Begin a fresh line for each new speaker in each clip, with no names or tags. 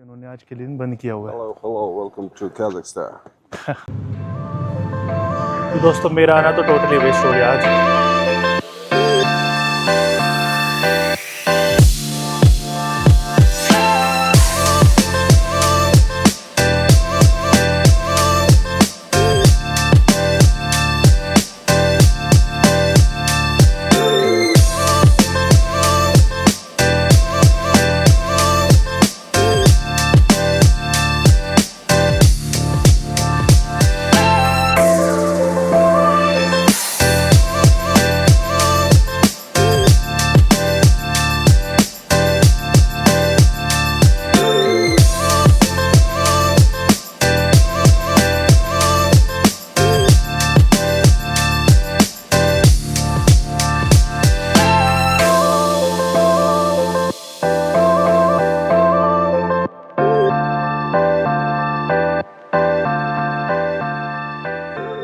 इन्होंने आज के दिन बंद किया हुआ है।
Hello, welcome to Kazakhstan.
तो दोस्तों मेरा आना तो टोटली वेस्ट हो गया आज।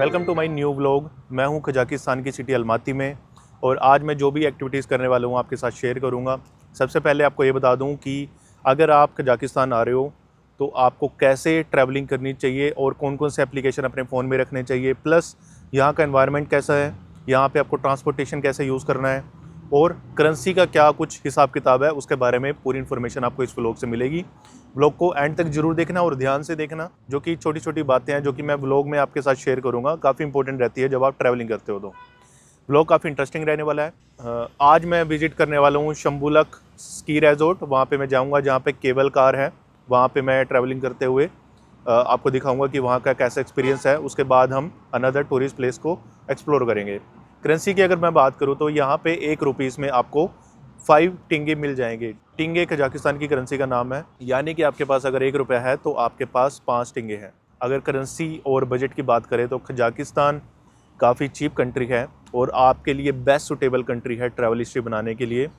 Welcome to my new vlog. मैं हूं कजाकिस्तान की सिटी अलमाती में और आज मैं जो भी एक्टिविटीज़ करने वाला हूं आपके साथ शेयर करूंगा। सबसे पहले आपको ये बता दूं कि अगर आप कजाकिस्तान आ रहे हो तो आपको कैसे ट्रैवलिंग करनी चाहिए और कौन कौन से एप्लीकेशन अपने फ़ोन में रखने चाहिए, प्लस यहाँ का एनवायरनमेंट कैसा है, यहाँ पे आपको ट्रांसपोर्टेशन कैसे यूज़ करना है और करेंसी का क्या कुछ हिसाब किताब है, उसके बारे में पूरी इन्फॉर्मेशन आपको इस व्लॉग से मिलेगी। व्लॉग को एंड तक जरूर देखना और ध्यान से देखना, जो कि छोटी छोटी बातें हैं जो कि मैं व्लॉग में आपके साथ शेयर करूंगा, काफ़ी इंपॉर्टेंट रहती है जब आप ट्रैवलिंग करते हो। तो व्लॉग काफ़ी इंटरेस्टिंग रहने वाला है। आज मैं विजिट करने वाला हूँ शंबुलक स्की रिजॉर्ट। वहाँ पे मैं जाऊँगा जहाँ पे केबल कार है, वहाँ पे मैं ट्रैवलिंग करते हुए आपको दिखाऊँगा कि वहाँ का कैसा एक्सपीरियंस है। उसके बाद हम अनदर टूरिस्ट प्लेस को एक्सप्लोर करेंगे। करेंसी की अगर मैं बात करूँ तो यहाँ पे 1 रुपीस में आपको 5 टिंगे मिल जाएंगे। टिंगे कजाकिस्तान की करेंसी का नाम है, यानी कि आपके पास अगर 1 रुपया है तो आपके पास 5 टिंगे हैं। अगर करेंसी और बजट की बात करें तो कजाकिस्तान काफ़ी चीप कंट्री है और आपके लिए बेस्ट सूटेबल कंट्री है ट्रैवल हिस्ट्री बनाने के लिए।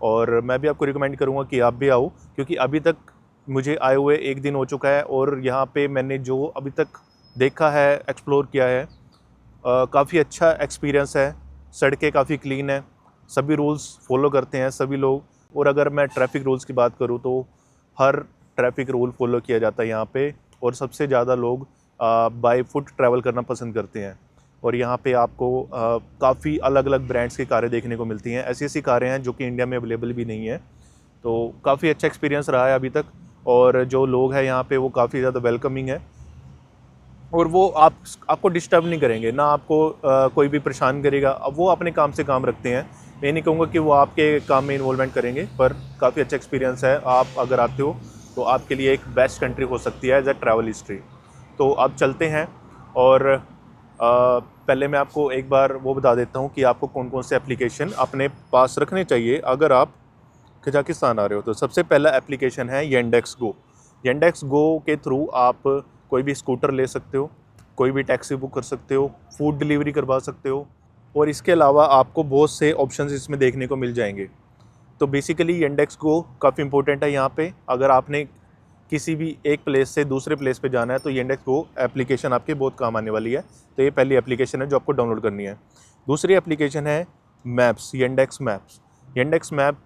और मैं भी आपको रिकमेंड करूँगा कि आप भी आओ, क्योंकि अभी तक मुझे आए हुए 1 दिन हो चुका है और यहाँ पे मैंने जो अभी तक देखा है, एक्सप्लोर किया है, काफ़ी अच्छा एक्सपीरियंस है। सड़कें काफ़ी क्लीन है, सभी रूल्स फॉलो करते हैं सभी लोग। और अगर मैं ट्रैफिक रूल्स की बात करूँ तो हर ट्रैफिक रूल फॉलो किया जाता है यहाँ पे, और सबसे ज़्यादा लोग बाय फुट ट्रैवल करना पसंद करते हैं। और यहाँ पे आपको काफ़ी अलग अलग ब्रांड्स की कारें देखने को मिलती हैं। ऐसी ऐसी कारें हैं जो कि इंडिया में अवेलेबल भी नहीं है। तो काफ़ी अच्छा एक्सपीरियंस रहा है अभी तक, और जो लोग हैं यहाँ पे वो काफ़ी ज़्यादा वेलकमिंग है और वो आपको डिस्टर्ब नहीं करेंगे, ना आपको कोई भी परेशान करेगा। अब वो अपने काम से काम रखते हैं, मैं नहीं कहूँगा कि वो आपके काम में इन्वॉल्वमेंट करेंगे, पर काफ़ी अच्छा एक्सपीरियंस है। आप अगर आते हो तो आपके लिए एक बेस्ट कंट्री हो सकती है एज अ ट्रैवल हिस्ट्री। तो आप चलते हैं और पहले मैं आपको एक बार वो बता देता हूँ कि आपको कौन कौन से एप्लीकेशन अपने पास रखने चाहिए अगर आप कजाकिस्तान आ रहे हो। तो सबसे पहला एप्लीकेशन है येंडेक्स गो। येंडेक्स गो के थ्रू आप कोई भी स्कूटर ले सकते हो, कोई भी टैक्सी बुक कर सकते हो, फूड डिलीवरी करवा सकते हो, और इसके अलावा आपको बहुत से ऑप्शंस इसमें देखने को मिल जाएंगे। तो बेसिकली येंडेक्स गो काफ़ी इंपॉर्टेंट है यहाँ पे। अगर आपने किसी भी एक प्लेस से दूसरे प्लेस पे जाना है तो येंडेक्स गो एप्लीकेशन आपके बहुत काम आने वाली है। तो ये पहली एप्लीकेशन है जो आपको डाउनलोड करनी है। दूसरी एप्लीकेशन है maps, Yandex maps. Yandex map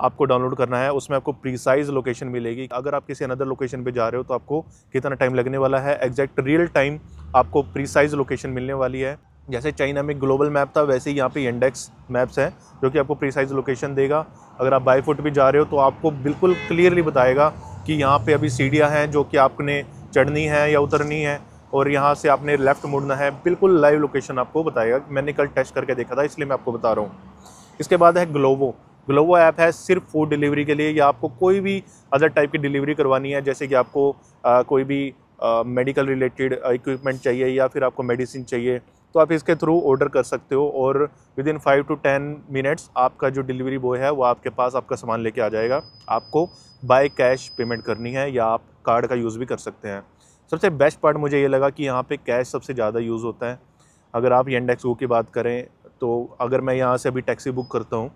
आपको डाउनलोड करना है, उसमें आपको प्रीसाइज लोकेशन मिलेगी। अगर आप किसी अनदर लोकेशन पे जा रहे हो तो आपको कितना टाइम लगने वाला है, एग्जैक्ट रियल टाइम आपको प्रीसाइज लोकेशन मिलने वाली है। जैसे चाइना में ग्लोबल मैप था, वैसे ही यहाँ पे येंडेक्स मैप्स है जो कि आपको प्रीसाइज लोकेशन देगा। अगर आप बाई फुट भी जा रहे हो तो आपको बिल्कुल क्लियरली बताएगा कि यहाँ पे अभी सीढ़ियाँ हैं जो कि आपने चढ़नी है या उतरनी है, और यहाँ से आपने लेफ़्ट मुड़ना है। बिल्कुल लाइव लोकेशन आपको बताएगा। मैंने कल टेस्ट करके देखा था, इसलिए मैं आपको बता रहा हूँ। इसके बाद है ग्लोवो। ग्लोवो ऐप है सिर्फ फूड डिलीवरी के लिए, या आपको कोई भी अदर टाइप की डिलीवरी करवानी है, जैसे कि आपको कोई भी मेडिकल रिलेटेड इक्विपमेंट चाहिए या फिर आपको मेडिसिन चाहिए, तो आप इसके थ्रू ऑर्डर कर सकते हो और विद इन 5 to 10 मिनट्स आपका जो डिलीवरी बॉय है वो आपके पास आपका सामान लेके आ जाएगा। आपको बाय कैश पेमेंट करनी है या आप कार्ड का यूज़ भी कर सकते हैं। सबसे बेस्ट पार्ट मुझे ये लगा कि यहाँ पे कैश सबसे ज़्यादा यूज़ होता है। अगर आप येंडेक्स गो की बात करें तो अगर मैं यहाँ से अभी टैक्सी बुक करता हूँ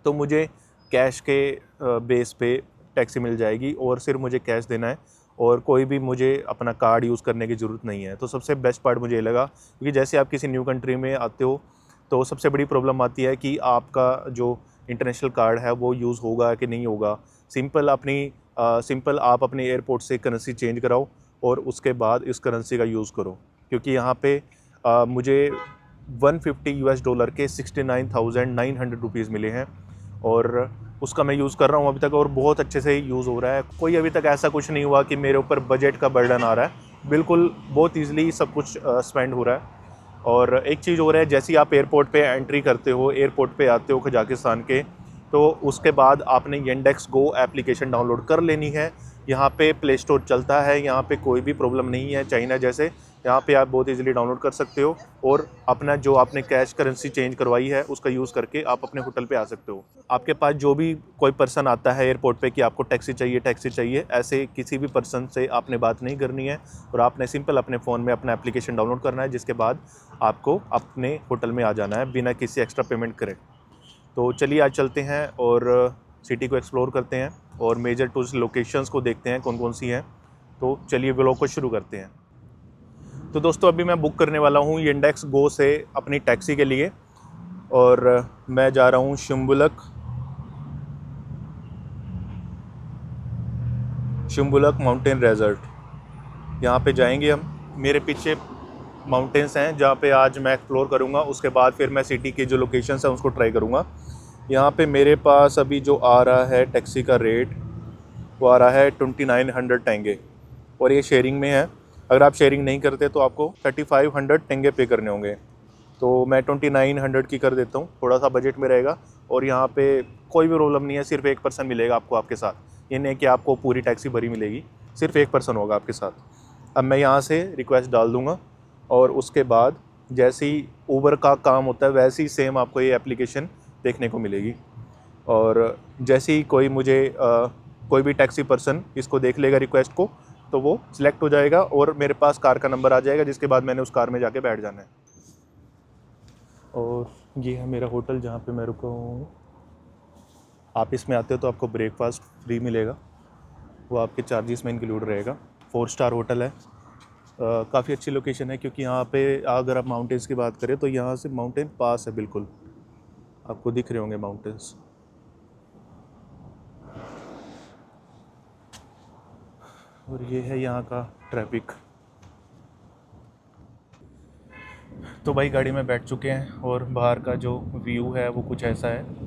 तो मुझे कैश के बेस पे टैक्सी मिल जाएगी और सिर्फ मुझे कैश देना है और कोई भी मुझे अपना कार्ड यूज़ करने की ज़रूरत नहीं है। तो सबसे बेस्ट पार्ट मुझे ये लगा, क्योंकि जैसे आप किसी न्यू कंट्री में आते हो तो सबसे बड़ी प्रॉब्लम आती है कि आपका जो इंटरनेशनल कार्ड है वो यूज़ होगा कि नहीं होगा। सिंपल अपनी सिंपल आप अपने एयरपोर्ट से करेंसी चेंज कराओ और उसके बाद इस करेंसी का यूज़ करो, क्योंकि यहाँ पे मुझे $150 के 69,900 रुपीज़ मिले हैं और उसका मैं यूज़ कर रहा हूँ अभी तक और बहुत अच्छे से यूज़ हो रहा है। कोई अभी तक ऐसा कुछ नहीं हुआ कि मेरे ऊपर बजट का बर्डन आ रहा है, बिल्कुल बहुत ईज़िली सब कुछ स्पेंड हो रहा है। और एक चीज़ हो रहा है, जैसे ही आप एयरपोर्ट पे एंट्री करते हो, एयरपोर्ट पे आते हो कजाकिस्तान के, तो उसके बाद आपने येंडेक्स गो एप्लीकेशन डाउनलोड कर लेनी है। यहाँ पे प्ले स्टोर चलता है, यहाँ पे कोई भी प्रॉब्लम नहीं है चाइना जैसे। यहाँ पे आप बहुत इजीली डाउनलोड कर सकते हो और अपना जो आपने कैश करेंसी चेंज करवाई है उसका यूज़ करके आप अपने होटल पे आ सकते हो। आपके पास जो भी कोई पर्सन आता है एयरपोर्ट पे कि आपको टैक्सी चाहिए, ऐसे किसी भी पर्सन से आपने बात नहीं करनी है और आपने सिंपल अपने फ़ोन में अपना एप्लीकेशन डाउनलोड करना है, जिसके बाद आपको अपने होटल में आ जाना है बिना किसी एक्स्ट्रा पेमेंट करे। तो चलिए आज चलते हैं और सिटी को एक्सप्लोर करते हैं और मेजर टूरिस्ट लोकेशंस को देखते हैं कौन कौन सी हैं। तो चलिए व्लॉग को शुरू करते हैं। तो दोस्तों अभी मैं बुक करने वाला हूँ येंडेक्स गो से अपनी टैक्सी के लिए और मैं जा रहा हूँ शिम्बुलक माउंटेन रेजर्ट। यहाँ पे जाएंगे हम। मेरे पीछे माउंटेन्स हैं जहाँ पे आज मैं एक्सप्लोर करूँगा, उसके बाद फिर मैं सिटी की जो लोकेशंस हैं उसको ट्राई करूँगा। यहाँ पे मेरे पास अभी जो आ रहा है टैक्सी का रेट वो आ रहा है 2900 टेंगे और ये शेयरिंग में है। अगर आप शेयरिंग नहीं करते तो आपको 3500 टेंगे पे करने होंगे। तो मैं 2900 की कर देता हूँ, थोड़ा सा बजट में रहेगा और यहाँ पे कोई भी प्रॉब्लम नहीं है। सिर्फ एक पर्सन मिलेगा आपको आपके साथ, ये नहीं कि आपको पूरी टैक्सी भरी मिलेगी, सिर्फ एक पर्सन होगा आपके साथ। अब मैं यहाँ से रिक्वेस्ट डाल दूँगा और उसके बाद जैसे ही ऊबर का काम होता है वैसे ही सेम आपको ये एप्लीकेशन देखने को मिलेगी और जैसे ही कोई भी टैक्सी पर्सन इसको देख लेगा रिक्वेस्ट को तो वो सिलेक्ट हो जाएगा और मेरे पास कार का नंबर आ जाएगा, जिसके बाद मैंने उस कार में जाके बैठ जाना है। और ये है मेरा होटल जहाँ पे मैं रुका हूँ। आप इसमें आते हो तो आपको ब्रेकफास्ट फ्री मिलेगा, वो आपके चार्जेस में इंक्लूड रहेगा। 4 स्टार होटल है। काफ़ी अच्छी लोकेशन है क्योंकि यहाँ पे अगर आप माउंटेन्स की बात करें तो यहाँ से माउंटेन पास है, बिल्कुल आपको दिख रहे होंगे माउंटेन्स। और ये है यहाँ का ट्रैफिक। तो भाई गाड़ी में बैठ चुके हैं और बाहर का जो व्यू है वो कुछ ऐसा है।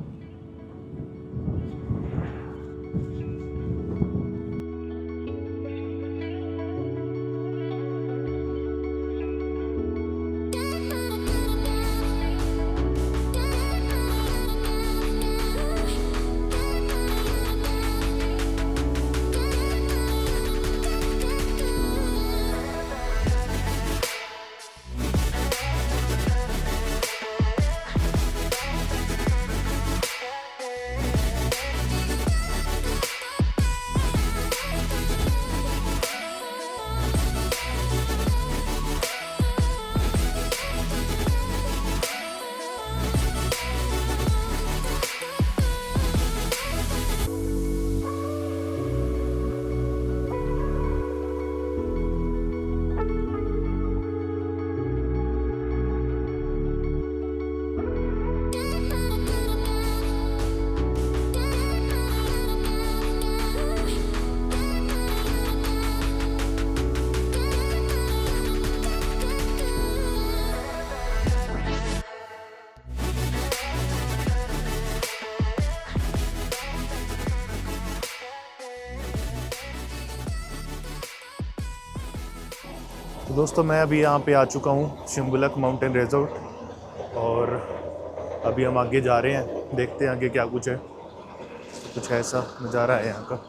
तो दोस्तों मैं अभी यहाँ पे आ चुका हूँ शिम्बुलक माउंटेन रिजॉर्ट और अभी हम आगे जा रहे हैं, देखते हैं आगे क्या कुछ है। कुछ ऐसा नज़ारा है यहाँ का।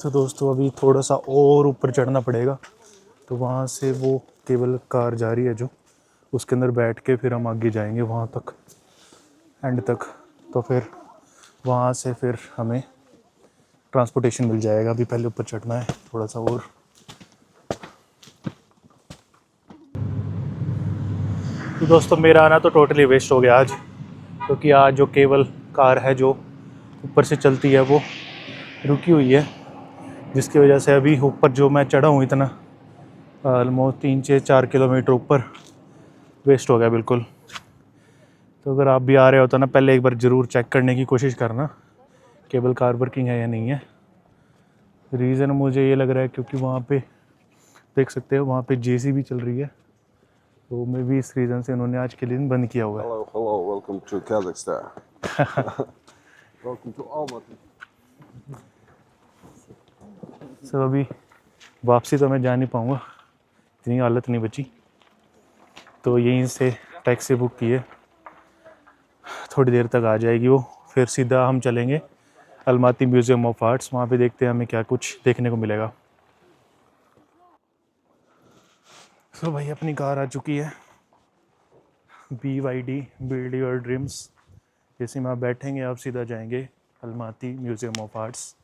तो दोस्तों अभी थोड़ा सा और ऊपर चढ़ना पड़ेगा, तो वहाँ से वो केबल कार जा रही है जो, उसके अंदर बैठ के फिर हम आगे जाएंगे वहाँ तक, एंड तक। तो फिर वहाँ से फिर हमें ट्रांसपोर्टेशन मिल जाएगा। अभी पहले ऊपर चढ़ना है थोड़ा सा और। तो दोस्तों मेरा आना तो टोटली वेस्ट हो गया आज, क्योंकि आज जो केबल कार है जो ऊपर से चलती है वो रुकी हुई है, जिसकी वजह से अभी ऊपर जो मैं चढ़ा हूँ इतना ऑलमोस्ट 3-4 किलोमीटर ऊपर वेस्ट हो गया बिल्कुल। तो अगर आप भी आ रहे हो तो ना पहले एक बार ज़रूर चेक करने की कोशिश करना केबल कार वर्किंग है या नहीं है। रीज़न मुझे ये लग रहा है क्योंकि वहाँ पे देख सकते हो वहाँ पे जेसीबी चल रही है, तो मे भी इस रीज़न से उन्होंने आज के दिन बंद किया हुआ है।
Hello, welcome to Kazakhstan. Welcome to Almaty.
सब अभी वापसी तो मैं जा नहीं पाऊँगा, इतनी हालत नहीं बची, तो यहीं से टैक्सी बुक की है, थोड़ी देर तक आ जाएगी वो। फिर सीधा हम चलेंगे अलमाती म्यूज़ियम ऑफ आर्ट्स, वहाँ पे देखते हैं हमें क्या कुछ देखने को मिलेगा। तो भाई अपनी कार आ चुकी है, BYD बिल्ड योर ड्रीम्स। जैसे में आप बैठेंगे आप सीधा जाएंगे Almaty museum of arts.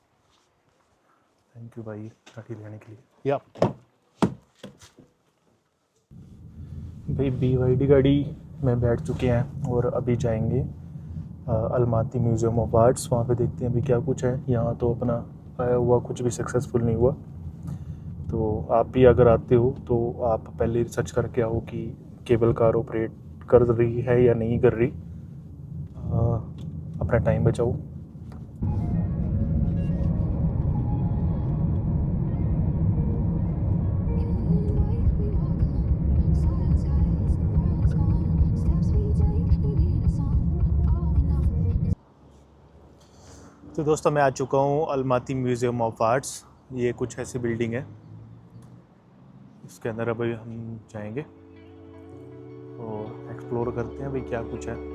Thank you भाई गाड़ी लेने के लिए। या भाई BYD गाड़ी में बैठ चुके हैं और अभी जाएंगे अलमाती म्यूज़ियम ऑफ आर्ट्स। वहाँ पे देखते हैं अभी क्या कुछ है। यहाँ तो अपना आया हुआ कुछ भी सक्सेसफुल नहीं हुआ, तो आप भी अगर आते हो तो आप पहले रिसर्च करके आओ कि केबल कार ऑपरेट कर रही है या नहीं कर रही। अपना टाइम बचाओ। तो दोस्तों मैं आ चुका हूँ अलमाती म्यूज़ियम ऑफ आर्ट्स। ये कुछ ऐसी बिल्डिंग है, इसके अंदर अभी हम जाएंगे और एक्सप्लोर करते हैं भाई क्या कुछ है।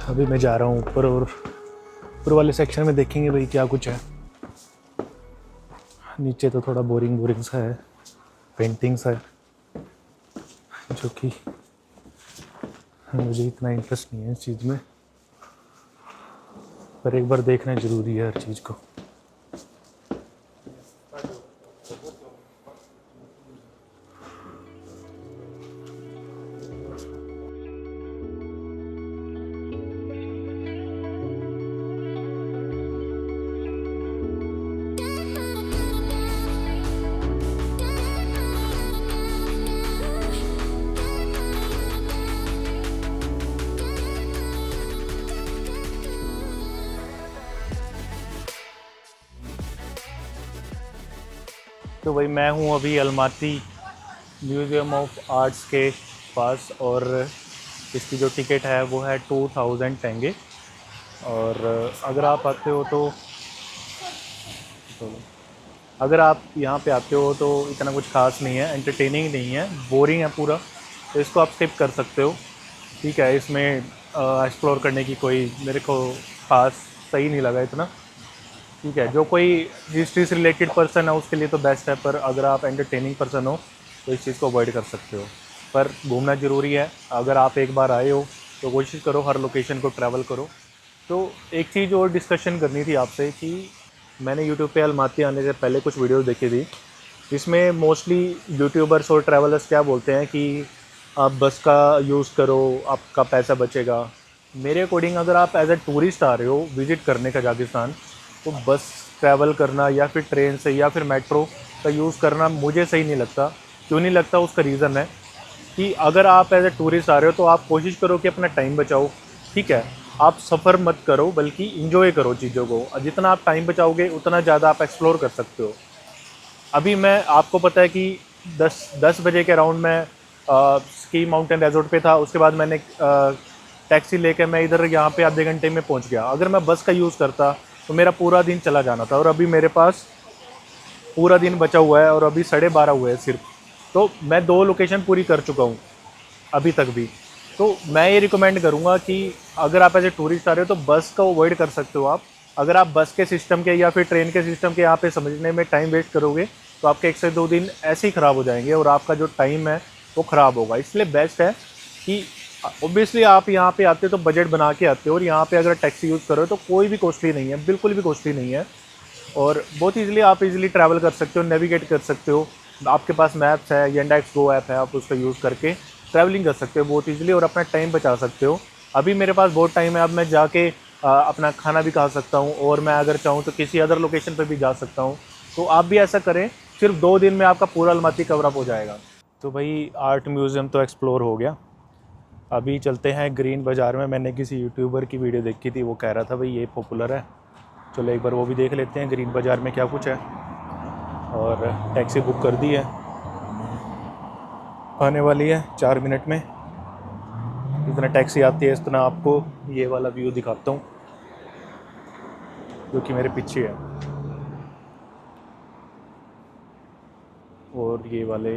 अभी मैं जा रहा हूँ ऊपर और ऊपर वाले सेक्शन में देखेंगे भाई क्या कुछ है। नीचे तो थोड़ा बोरिंग सा है, पेंटिंग्स है, जो कि मुझे इतना इंटरेस्ट नहीं है इस चीज़ में, पर एक बार देखना ज़रूरी है हर चीज़ को। तो भाई मैं हूँ अभी अलमाती म्यूज़ियम ऑफ आर्ट्स के पास, और इसकी जो टिकट है वो है 2000 टेंगे। और अगर आप आते हो तो अगर आप यहाँ पे आते हो तो इतना कुछ खास नहीं है, एंटरटेनिंग नहीं है, बोरिंग है पूरा, तो इसको आप स्किप कर सकते हो। ठीक है, इसमें एक्सप्लोर करने की कोई मेरे को खास सही नहीं लगा इतना। ठीक है, जो कोई हिस्ट्री से रिलेटेड पर्सन है उसके लिए तो बेस्ट है, पर अगर आप एंटरटेनिंग पर्सन हो तो इस चीज़ को अवॉइड कर सकते हो। पर घूमना ज़रूरी है, अगर आप एक बार आए हो तो कोशिश करो हर लोकेशन को ट्रैवल करो। तो एक चीज़ और डिस्कशन करनी थी आपसे कि मैंने यूट्यूब पे अलमाती आने से पहले कुछ वीडियोस देखी थी, जिसमें मोस्टली यूट्यूबर्स और ट्रैवलर्स क्या बोलते हैं कि आप बस का यूज़ करो, आपका पैसा बचेगा। मेरे अकॉर्डिंग अगर आप एज ए टूरिस्ट आ रहे हो विज़िट करने कजाकिस्तान, तो बस ट्रैवल करना या फिर ट्रेन से या फिर मेट्रो का यूज़ करना मुझे सही नहीं लगता। क्यों नहीं लगता, उसका रीज़न है कि अगर आप एज ए टूरिस्ट आ रहे हो तो आप कोशिश करो कि अपना टाइम बचाओ। ठीक है, आप सफ़र मत करो बल्कि इंजॉय करो चीज़ों को। जितना आप टाइम बचाओगे उतना ज़्यादा आप एक्सप्लोर कर सकते हो। अभी मैं आपको पता है कि 10 बजे के अराउंड मैं स्की माउंटेन रिजॉर्ट पे था। उसके बाद मैंने टैक्सी लेकर मैं इधर यहाँ पे आधे घंटे में पहुँच गया। अगर मैं बस का यूज़ करता तो मेरा पूरा दिन चला जाना था, और अभी मेरे पास पूरा दिन बचा हुआ है और अभी 12:30 हुए हैं सिर्फ। तो मैं 2 लोकेशन पूरी कर चुका हूँ अभी तक भी। तो मैं ये रिकमेंड करूँगा कि अगर आप ऐसे टूरिस्ट आ रहे हो तो बस को अवॉइड कर सकते हो आप। अगर आप बस के सिस्टम के या फिर ट्रेन के सिस्टम के यहाँ पे समझने में टाइम वेस्ट करोगे तो आपके 1 से 2 दिन ऐसे ही ख़राब हो जाएंगे और आपका जो टाइम है वो ख़राब होगा। इसलिए बेस्ट है कि ऑब्वियसली आप यहाँ पे आते हो तो बजट बना के आते हो, और यहाँ पे अगर टैक्सी यूज़ करो तो कोई भी कॉस्टली नहीं है, बिल्कुल भी कॉस्टली नहीं है, और बहुत ईजिली आप इजीली ट्रैवल कर सकते हो, नेविगेट कर सकते हो। आपके पास मैप्स है, येंडेक्स गो ऐप है, आप उसका यूज़ करके ट्रैवलिंग कर सकते हो बहुत ईजिली और अपना टाइम बचा सकते हो। अभी मेरे पास बहुत टाइम है, अब मैं जाके अपना खाना भी खा सकता हूँ, और मैं अगर चाहूँ तो किसी अदर लोकेशन पर भी जा सकता हूँ। तो आप भी ऐसा करें, सिर्फ 2 दिन में आपका पूरा अलमाती कवरअप हो जाएगा। तो भाई आर्ट म्यूज़ियम तो एक्सप्लोर हो गया, अभी चलते हैं ग्रीन बाज़ार में। मैंने किसी यूट्यूबर की वीडियो देखी थी, वो कह रहा था भाई ये पॉपुलर है, चलो एक बार वो भी देख लेते हैं ग्रीन बाज़ार में क्या कुछ है। और टैक्सी बुक कर दी है, आने वाली है 4 मिनट में। जितना टैक्सी आती है इतना आपको ये वाला व्यू दिखाता हूँ जो कि मेरे पीछे है, और ये वाले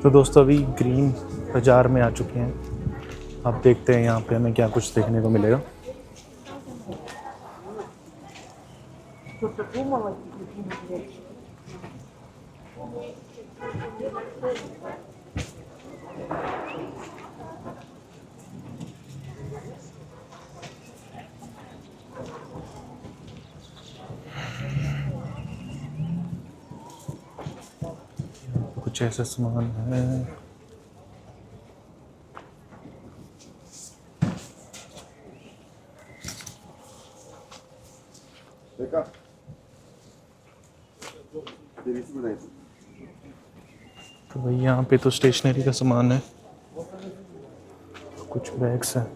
तो दोस्तों अभी ग्रीन बाज़ार में आ चुके हैं। अब देखते हैं यहाँ पे हमें क्या कुछ देखने को मिलेगा। कुछ ऐसा सामान है,
देखा तेरी से बनाई थी
तो भाई यहाँ पे तो स्टेशनरी का सामान है, कुछ बैग्स हैं।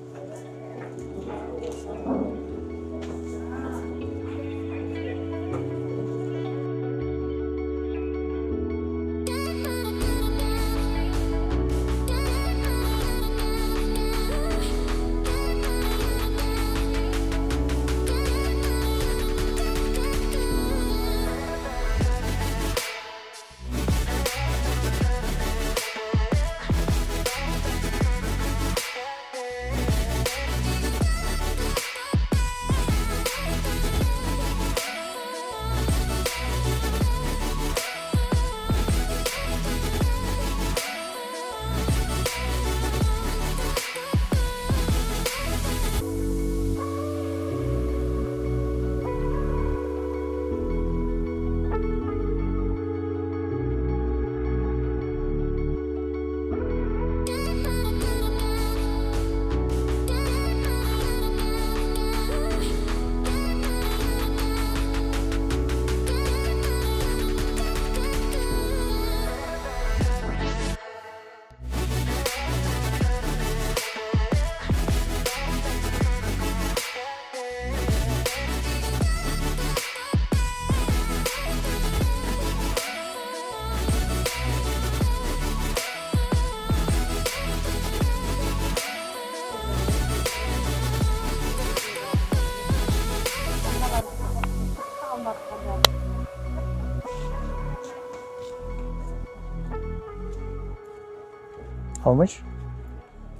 How much?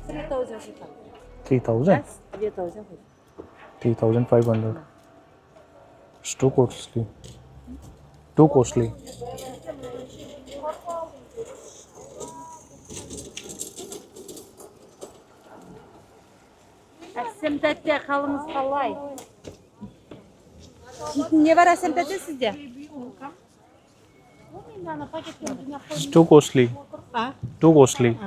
3,000.
3,000?
Yes, 3,000.
3,500. It's too costly. Too costly.
Әсем тәтте, қалыңыз қалай? Не бар Әсем тәтте sizde?
It's too costly. Too costly.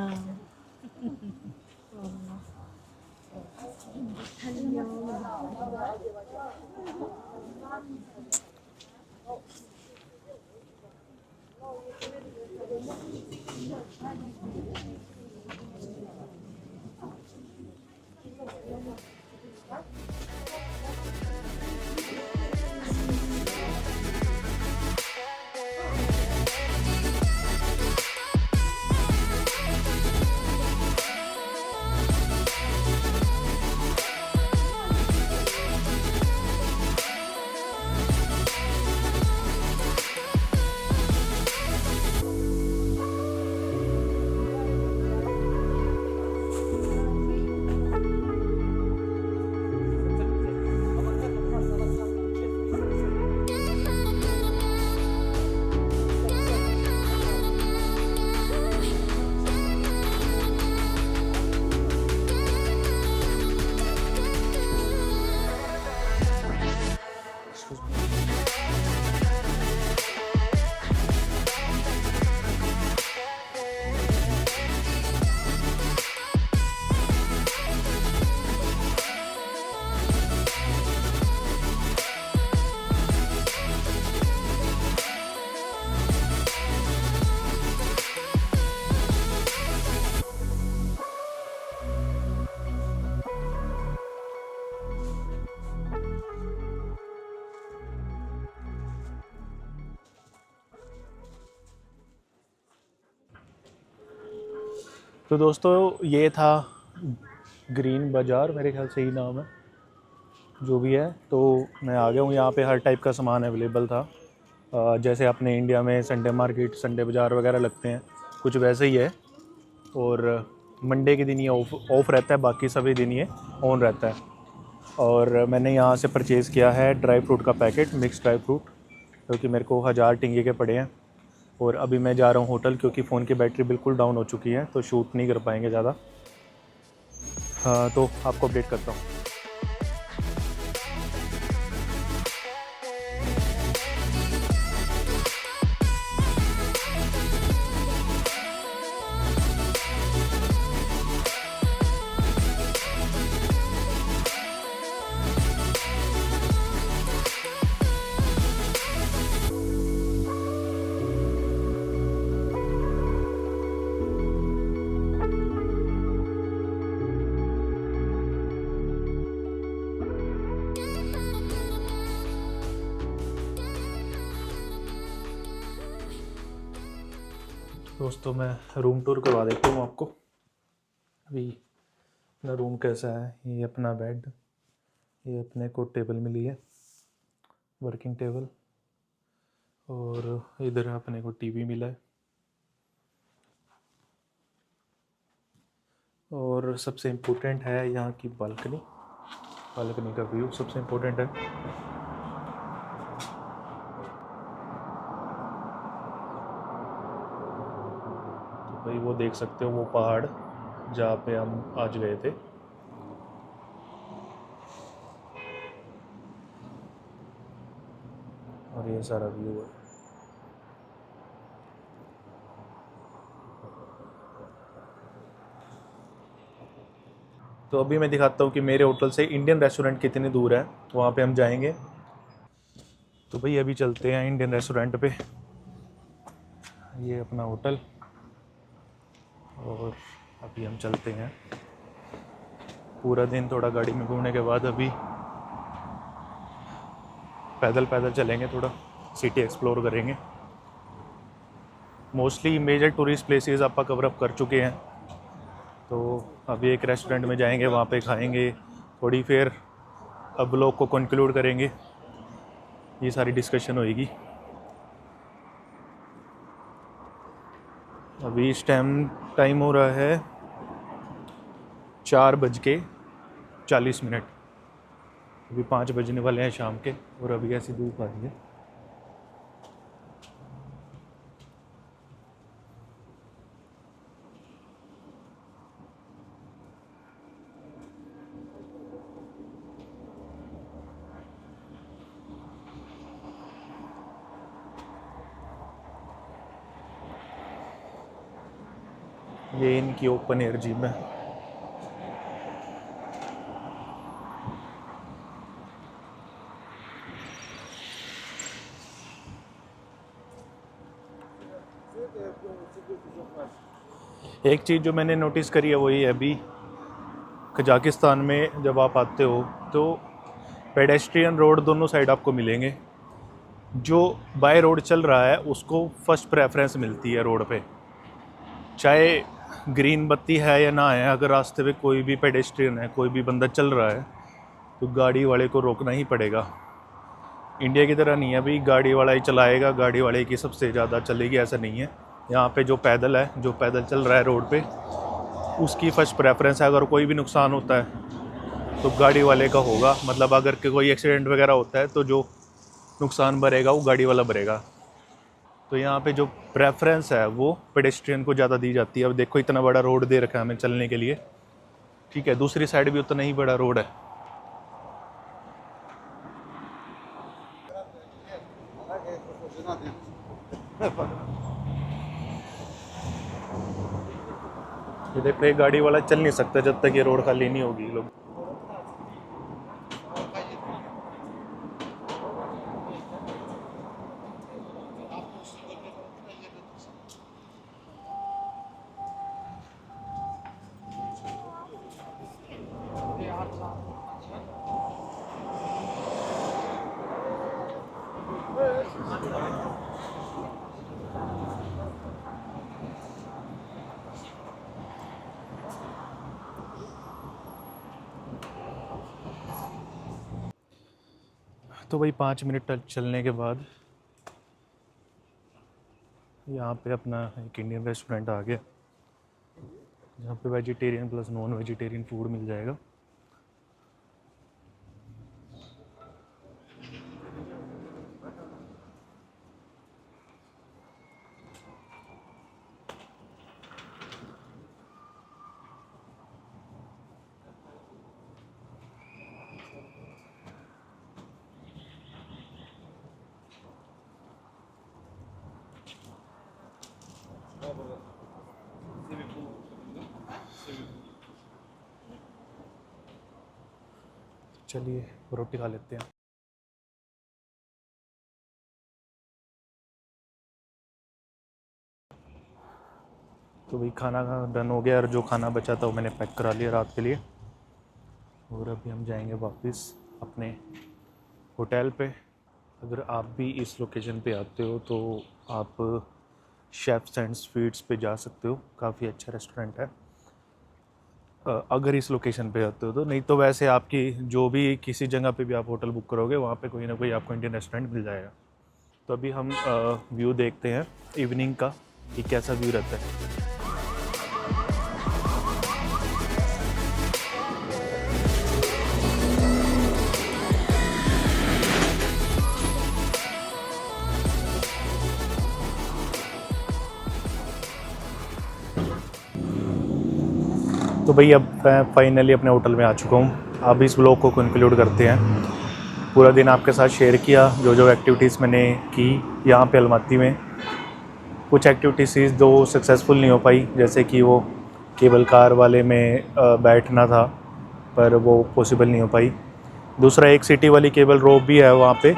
तो दोस्तों ये था ग्रीन बाज़ार, मेरे ख्याल से ही नाम है, जो भी है। तो मैं आ गया हूँ, यहाँ पे हर टाइप का सामान अवेलेबल था। जैसे अपने इंडिया में संडे मार्केट, संडे बाज़ार वगैरह लगते हैं, कुछ वैसे ही है। और मंडे के दिन ये ऑफ रहता है, बाकी सभी दिन ये ऑन रहता है। और मैंने यहाँ से परचेज़ किया है ड्राई फ्रूट का पैकेट, मिक्स ड्राई फ्रूट, जो कि मेरे को 1000 टिंगे के पड़े हैं। और अभी मैं जा रहा हूँ होटल, क्योंकि फ़ोन की बैटरी बिल्कुल डाउन हो चुकी है, तो शूट नहीं कर पाएंगे ज़्यादा। तो आपको अपडेट करता हूँ। दोस्तों मैं रूम टूर करवा देता हूँ आपको। अभी अपना रूम कैसा है, ये अपना बेड, ये अपने को टेबल मिली है, वर्किंग टेबल, और इधर अपने को टीवी मिला है, और सबसे इम्पोर्टेंट है यहाँ की बालकनी। बालकनी का व्यू सबसे इम्पोर्टेंट है। तो भाई वो देख सकते हो वो पहाड़ जहाँ पे हम आज गए थे। और ये सारा व्यू है। तो अभी मैं दिखाता हूँ कि मेरे होटल से इंडियन रेस्टोरेंट कितनी दूर है, वहाँ पे हम जाएंगे। तो भाई अभी चलते हैं इंडियन रेस्टोरेंट पे। ये अपना होटल, और अभी हम चलते हैं। पूरा दिन थोड़ा गाड़ी में घूमने के बाद अभी पैदल चलेंगे, थोड़ा सिटी एक्सप्लोर करेंगे। मोस्टली मेजर टूरिस्ट प्लेसेस आप कवर अप कर चुके हैं। तो अभी एक रेस्टोरेंट में जाएंगे, वहाँ पे खाएंगे थोड़ी, फिर अब लोग को कंक्लूड करेंगे, ये सारी डिस्कशन होएगी। अभी इस टाइम हो रहा है 4:40। अभी 5 बजने वाले हैं शाम के, और अभी ऐसी धूप आ रही है। ये इनकी ओपन एयर जिम है। एक चीज़ जो मैंने नोटिस करी है वो ये, अभी कजाकिस्तान में जब आप आते हो तो पेडेस्ट्रियन रोड दोनों साइड आपको मिलेंगे। जो बाय रोड चल रहा है उसको फर्स्ट प्रेफरेंस मिलती है रोड पे, चाहे ग्रीन बत्ती है या ना है। अगर रास्ते पे कोई भी पेडेस्ट्रियन है, कोई भी बंदा चल रहा है, तो गाड़ी वाले को रोकना ही पड़ेगा। इंडिया की तरह नहीं है अभी गाड़ी वाला ही चलाएगा, गाड़ी वाले की सबसे ज़्यादा चलेगी, ऐसा नहीं है। यहाँ पे जो पैदल है, जो पैदल चल रहा है रोड पे, उसकी फर्स्ट प्रेफरेंस है। अगर कोई भी नुकसान होता है तो गाड़ी वाले का होगा, मतलब अगर कोई एक्सीडेंट वगैरह होता है तो जो नुकसान भरेगा वो गाड़ी वाला भरेगा। तो यहाँ पे जो प्रेफरेंस है वो पेडेस्ट्रियन को ज़्यादा दी जाती है। अब देखो इतना बड़ा रोड दे रखा है हमें चलने के लिए, ठीक है, दूसरी साइड भी उतना ही बड़ा रोड है। ये देखो ये गाड़ी वाला चल नहीं सकता जब तक ये रोड खाली नहीं होगी। लोग तो भाई 5 मिनट चलने के बाद यहाँ पे अपना एक इंडियन रेस्टोरेंट आ गया, जहाँ पे vegetarian plus non vegetarian food मिल जाएगा। चलिए रोटी खा लेते हैं। तो भाई खाना डन हो गया, और जो खाना बचा था वो मैंने पैक करा लिया रात के लिए। और अभी हम जाएंगे वापस अपने होटल पे। अगर आप भी इस लोकेशन पे आते हो तो आप शेफ्स एंड स्वीट्स पे जा सकते हो, काफ़ी अच्छा रेस्टोरेंट है अगर इस लोकेशन पे आते हो तो। नहीं तो वैसे आपकी जो भी किसी जगह पे भी आप होटल बुक करोगे वहाँ पे कोई ना कोई आपको इंडियन रेस्टोरेंट मिल जाएगा। तो अभी हम व्यू देखते हैं इवनिंग का कि कैसा व्यू रहता है। तो भाई अब मैं फाइनली अपने होटल में आ चुका हूँ। अब इस ब्लॉग को कंक्लूड करते हैं। पूरा दिन आपके साथ शेयर किया जो जो एक्टिविटीज़ मैंने की यहाँ पे अलमाती में। कुछ एक्टिविटीज़ जो सक्सेसफुल नहीं हो पाई, जैसे कि वो केबल कार वाले में बैठना था पर वो पॉसिबल नहीं हो पाई। दूसरा एक सिटी वाली केबल रोप भी है वहाँ पे,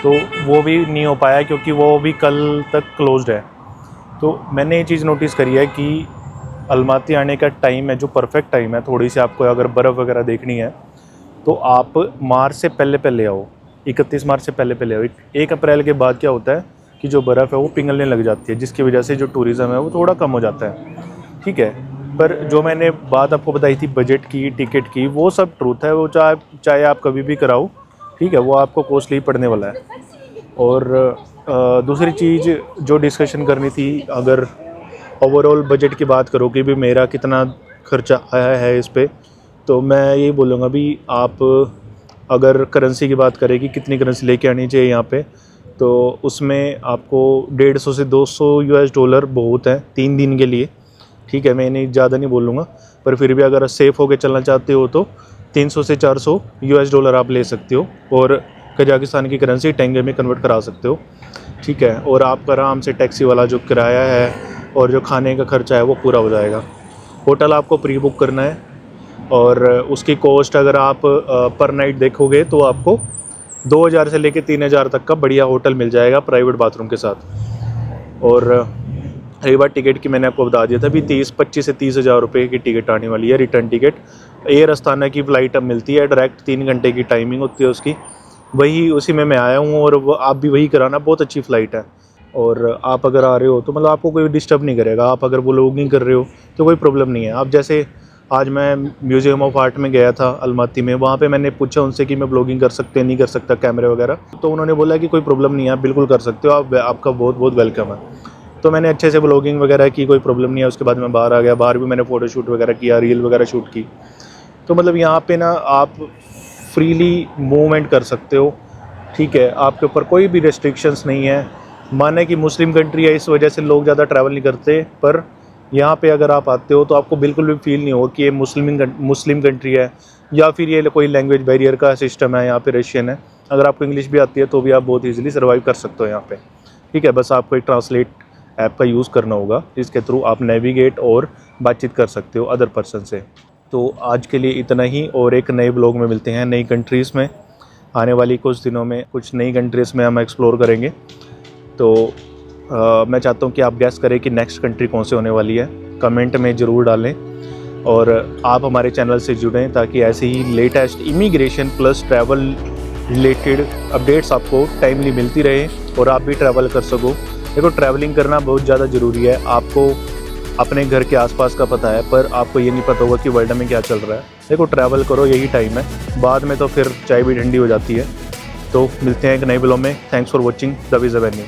तो वो भी नहीं हो पाया क्योंकि वो भी कल तक क्लोज्ड है। तो मैंने ये चीज़ नोटिस करी है कि अलमाती आने का टाइम है जो परफेक्ट टाइम है, थोड़ी सी आपको अगर बर्फ़ वगैरह देखनी है तो आप मार्च से पहले आओ, 31 मार्च से पहले आओ। 1 अप्रैल के बाद क्या होता है कि जो बर्फ़ है वो पिघलने लग जाती है, जिसकी वजह से जो टूरिज़्म है वो थोड़ा कम हो जाता है, ठीक है। पर जो मैंने बात आपको बताई थी बजट की, टिकट की, वो सब ट्रूथ है। वो चाहे आप कभी भी कराओ, ठीक है, वो आपको कॉस्टली पड़ने वाला है। और दूसरी चीज़ जो डिस्कशन करनी थी, अगर ओवरऑल बजट की बात करो कि भी मेरा कितना खर्चा आया है इस पे, तो मैं यही बोलूँगा भी आप अगर करेंसी की बात करें कि कितनी करेंसी लेके आनी चाहिए यहाँ पे, तो उसमें आपको 150 से 200 US डॉलर बहुत हैं 3 दिन के लिए, ठीक है। मैं नहीं ज़्यादा नहीं बोलूँगा, पर फिर भी अगर सेफ़ होकर चलना चाहते हो तो 300 से 400 US डॉलर आप ले सकते हो और कजाकिस्तान की करेंसी टेंगे में कन्वर्ट करा सकते हो, ठीक है। और आपका आराम से टैक्सी वाला जो किराया है और जो खाने का खर्चा है वो पूरा हो जाएगा। होटल आपको प्री बुक करना है और उसकी कॉस्ट अगर आप पर नाइट देखोगे तो आपको 2000 से लेके 3000 तक का बढ़िया होटल मिल जाएगा प्राइवेट बाथरूम के साथ। और रही बात टिकट की, मैंने आपको बता दिया था भी 25 से 30 हज़ार रुपये की टिकट आने वाली है, रिटर्न टिकट। एयर अस्ताना की फ़्लाइट अब मिलती है डायरेक्ट, 3 घंटे की टाइमिंग होती है उसकी, वही उसी में मैं आया हूँ और आप भी वही कराना, बहुत अच्छी फ़्लाइट है। और आप अगर आ रहे हो तो मतलब आपको कोई डिस्टर्ब नहीं करेगा। आप अगर व्लॉगिंग कर रहे हो तो कोई प्रॉब्लम नहीं है। आप जैसे आज मैं म्यूज़ियम ऑफ आर्ट में गया था अलमाती में, वहाँ पे मैंने पूछा उनसे कि मैं ब्लॉगिंग कर सकते नहीं कर सकता कैमरे वगैरह, तो उन्होंने बोला कि कोई प्रॉब्लम नहीं है, आप बिल्कुल कर सकते हो, आपका बहुत बहुत वेलकम है। तो मैंने अच्छे से ब्लॉगिंग वगैरह की, कोई प्रॉब्लम नहीं है। उसके बाद मैं बाहर आ गया, बाहर भी मैंने फ़ोटोशूट वगैरह किया, रील वगैरह शूट की। तो मतलब यहाँ पे ना आप फ्रीली मूवमेंट कर सकते हो, ठीक है। आपके ऊपर कोई भी रेस्ट्रिक्शंस नहीं है। माने कि मुस्लिम कंट्री है इस वजह से लोग ज़्यादा ट्रैवल नहीं करते, पर यहाँ पे अगर आप आते हो तो आपको बिल्कुल भी फील नहीं होगा कि ये मुस्लिम कंट्री है या फिर ये कोई लैंग्वेज बैरियर का सिस्टम है। यहाँ पे रशियन है, अगर आपको इंग्लिश भी आती है तो भी आप बहुत ईजिली सर्वाइव कर सकते हो यहाँ पे, ठीक है। बस आपको एक ट्रांसलेट ऐप का यूज़ करना होगा, जिसके थ्रू आप नेविगेट और बातचीत कर सकते हो अदर पर्सन से। तो आज के लिए इतना ही, और एक नए ब्लॉग में मिलते हैं नई कंट्रीज़ में। आने वाली कुछ दिनों में कुछ नई कंट्रीज़ में हम एक्सप्लोर करेंगे। तो मैं चाहता हूँ कि आप गैस करें कि नेक्स्ट कंट्री कौन से होने वाली है, कमेंट में ज़रूर डालें। और आप हमारे चैनल से जुड़ें ताकि ऐसे ही latest immigration plus travel related updates आपको टाइमली मिलती रहे और आप भी ट्रैवल कर सको। देखो, ट्रैवलिंग करना बहुत ज़्यादा ज़रूरी है। आपको अपने घर के आसपास का पता है, पर आपको ये नहीं पता होगा कि वर्ल्ड में क्या चल रहा है। देखो, ट्रैवल करो, यही टाइम है, बाद में तो फिर चाय भी ठंडी हो जाती है। तो मिलते हैं एक नए ब्लॉग में। Thanks for watching the विज़ Avenue.